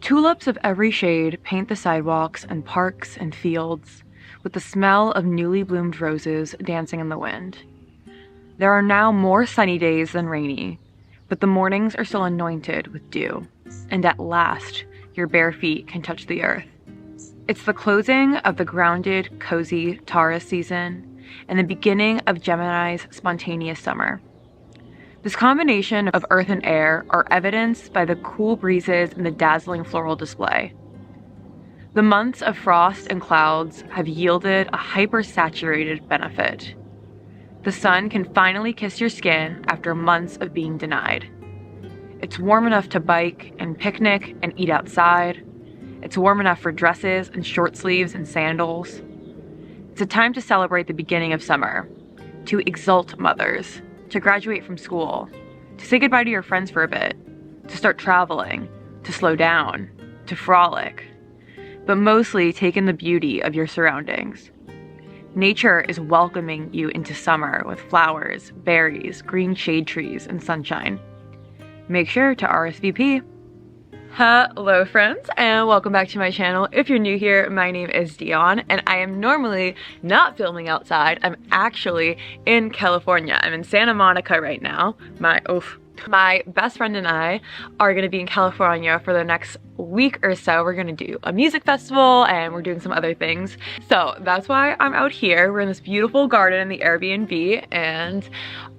Tulips of every shade paint the sidewalks and parks and fields, with the smell of newly bloomed roses dancing in the wind. There are now more sunny days than rainy, but the mornings are still anointed with dew, and at last your bare feet can touch the earth. It's the closing of the grounded, cozy Taurus season and the beginning of Gemini's spontaneous summer. This combination of earth and air are evidenced by the cool breezes and the dazzling floral display. The months of frost and clouds have yielded a hyper-saturated benefit. The sun can finally kiss your skin after months of being denied. It's warm enough to bike and picnic and eat outside. It's warm enough for dresses and short sleeves and sandals. It's a time to celebrate the beginning of summer, to exalt mothers, to graduate from school, to say goodbye to your friends for a bit, to start traveling, to slow down, to frolic, but mostly take in the beauty of your surroundings. Nature is welcoming you into summer with flowers, berries, green shade trees, and sunshine. Make sure to RSVP. Hello friends, and welcome back to my channel. If you're new here, my name is Dion, and I am normally not filming outside. I'm actually in California. I'm in Santa Monica right now. My best friend and I are gonna be in California for the next week or so. We're gonna do a music festival and we're doing some other things. So that's why I'm out here. We're in this beautiful garden in the Airbnb, and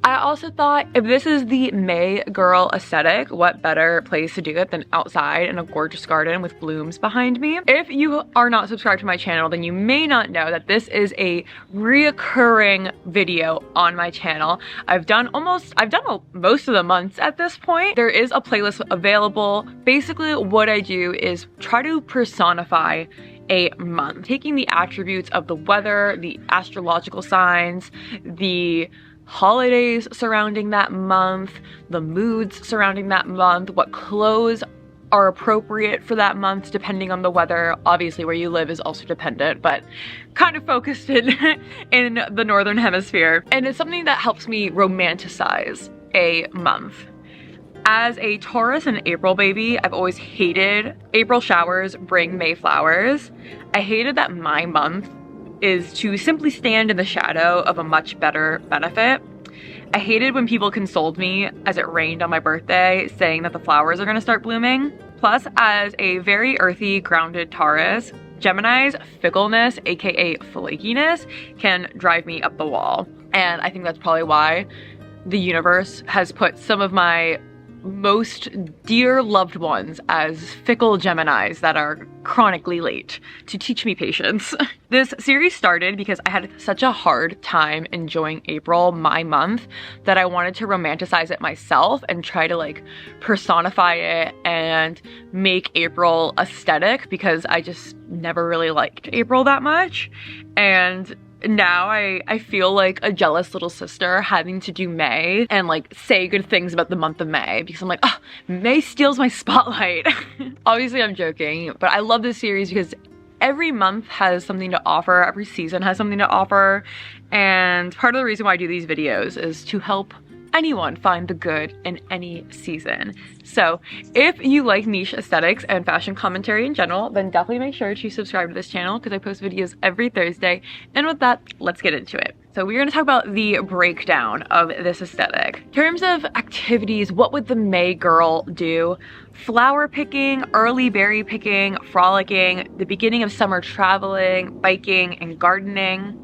I also thought, if this is the May girl aesthetic, what better place to do it than outside in a gorgeous garden with blooms behind me? If you are not subscribed to my channel, then you may not know that this is a reoccurring video on my channel. I've done most of the months at this point. There is a playlist available. Basically, what I do is try to personify a month, taking the attributes of the weather, the astrological signs, the holidays surrounding that month, the moods surrounding that month, what clothes are appropriate for that month depending on the weather. Obviously where you live is also dependent, but kind of focused in the northern hemisphere. And it's something that helps me romanticize a month. As a Taurus and April baby, I've always hated April showers bring May flowers. I hated that my month is to simply stand in the shadow of a much better benefit. I hated when people consoled me as it rained on my birthday, saying that the flowers are gonna start blooming. Plus, as a very earthy, grounded Taurus, Gemini's fickleness, aka flakiness, can drive me up the wall. And I think that's probably why the universe has put some of my most dear loved ones as fickle Geminis that are chronically late to teach me patience. This series started because I had such a hard time enjoying April, my month, that I wanted to romanticize it myself and try to like personify it and make April aesthetic, because I just never really liked April that much. And now I feel like a jealous little sister having to do May and like say good things about the month of May, because I'm like, oh, May steals my spotlight. Obviously I'm joking, but I love this series because every month has something to offer, every season has something to offer, and part of the reason why I do these videos is to help anyone find the good in any season. So if you like niche aesthetics and fashion commentary in general, then definitely make sure to subscribe to this channel because I post videos every Thursday. And with that, let's get into it. So we're going to talk about the breakdown of this aesthetic. In terms of activities, what would the May girl do? Flower picking, early berry picking, frolicking, the beginning of summer traveling, biking, and gardening.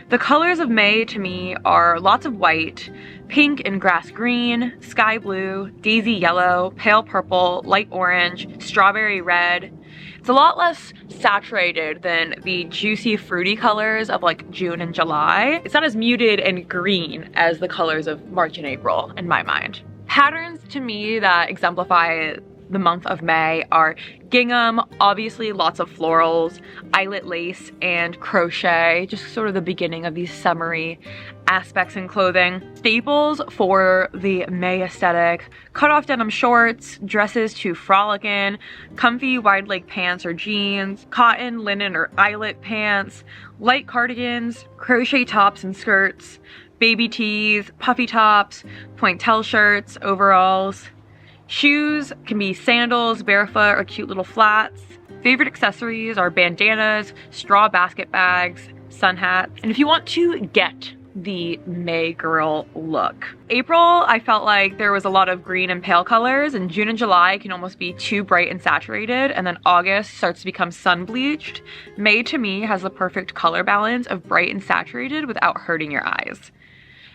The colors of May to me are lots of white, pink and grass green, sky blue, daisy yellow, pale purple, light orange, strawberry red. It's a lot less saturated than the juicy fruity colors of like June and July. It's not as muted and green as the colors of March and April in my mind. Patterns to me that exemplify the month of May are gingham, obviously lots of florals, eyelet lace, and crochet, just sort of the beginning of these summery aspects in clothing. Staples for the May aesthetic: cut-off denim shorts, dresses to frolic in, comfy wide leg pants or jeans, cotton, linen, or eyelet pants, light cardigans, crochet tops and skirts, baby tees, puffy tops, pointelle shirts, overalls. Shoes can be sandals, barefoot, or cute little flats. Favorite accessories are bandanas, straw basket bags, sun hats. And if you want to get the May girl look. April, I felt like there was a lot of green and pale colors, and June and July can almost be too bright and saturated, and then August starts to become sun bleached. May to me has the perfect color balance of bright and saturated without hurting your eyes.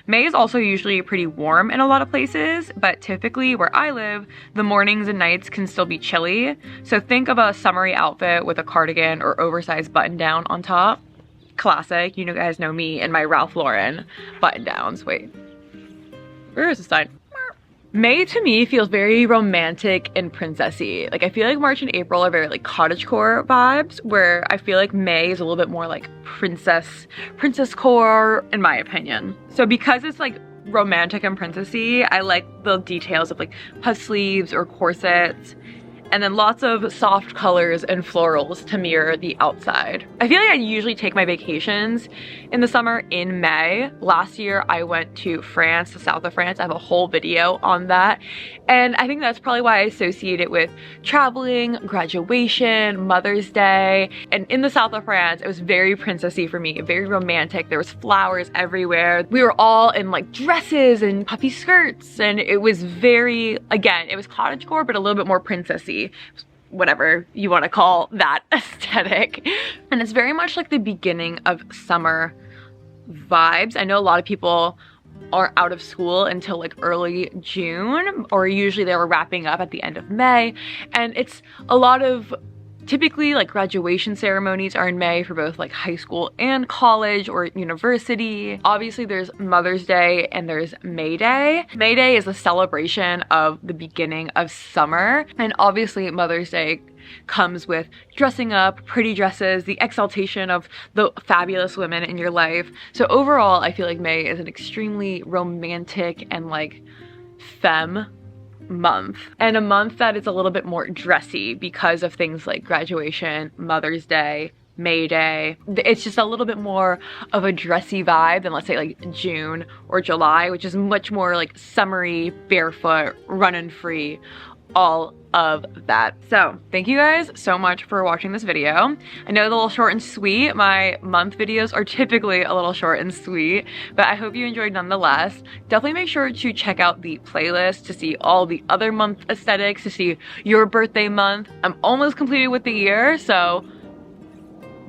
May is also usually pretty warm in a lot of places, but typically where I live, the mornings and nights can still be chilly. So think of a summery outfit with a cardigan or oversized button down on top. Classic. You guys know me and my Ralph Lauren button downs. Wait, where is the sign? May to me feels very romantic and princessy. Like I feel like March and April are very like cottagecore vibes, where I feel like May is a little bit more like princess core in my opinion. So because it's like romantic and princessy, I like the details of like puff sleeves or corsets, and then lots of soft colors and florals to mirror the outside. I feel like I usually take my vacations in the summer in May. Last year I went to France, the south of France. I have a whole video on that. And I think that's probably why I associate it with traveling, graduation, Mother's Day. And in the south of France, it was very princessy for me, very romantic. There was flowers everywhere. We were all in like dresses and puffy skirts. And it was very, again, it was cottagecore, but a little bit more princessy. Whatever you want to call that aesthetic. And it's very much like the beginning of summer vibes. I know a lot of people are out of school until like early June, or usually they were wrapping up at the end of May. And it's a lot of typically like graduation ceremonies are in May for both like high school and college or university. Obviously there's Mother's Day and there's May Day. May Day is a celebration of the beginning of summer, and obviously Mother's Day comes with dressing up, pretty dresses, the exaltation of the fabulous women in your life. So overall I feel like May is an extremely romantic and like femme month, and a month that is a little bit more dressy because of things like graduation, Mother's Day, May Day. It's just a little bit more of a dressy vibe than let's say like June or July, which is much more like summery, barefoot, running free, all of that. So thank you guys so much for watching this video. I know it's a little short and sweet. My month videos are typically a little short and sweet, but I hope you enjoyed nonetheless. Definitely make sure to check out the playlist to see all the other month aesthetics, to see your birthday month. I'm almost completed with the year, so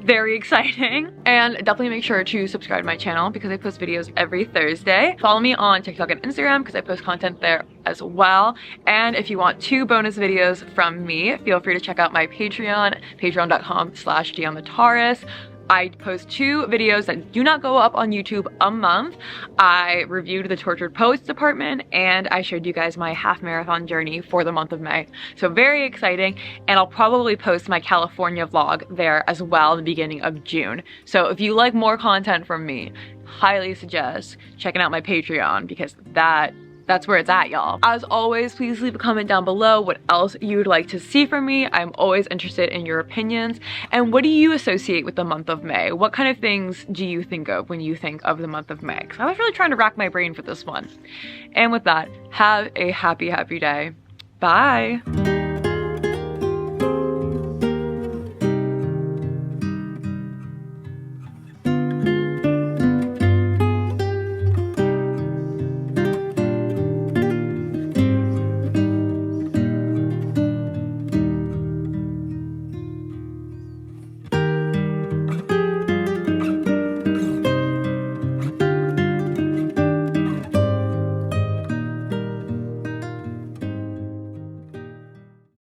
very exciting. And definitely make sure to subscribe to my channel because I post videos every Thursday. Follow me on TikTok and Instagram because I post content there as well. And if you want 2 bonus videos from me, feel free to check out my Patreon, patreon.com/DionTheTaurus. I post 2 videos that do not go up on YouTube a month. I reviewed the Tortured Poets department, and I showed you guys my half marathon journey for the month of May. So very exciting, and I'll probably post my California vlog there as well in the beginning of June. So if you like more content from me, highly suggest checking out my Patreon because that's where it's at, y'all. As always, please leave a comment down below what else you would like to see from me. I'm always interested in your opinions. And what do you associate with the month of May? What kind of things do you think of when you think of the month of May? Because I was really trying to rack my brain for this one. And with that, have a happy, happy day. Bye.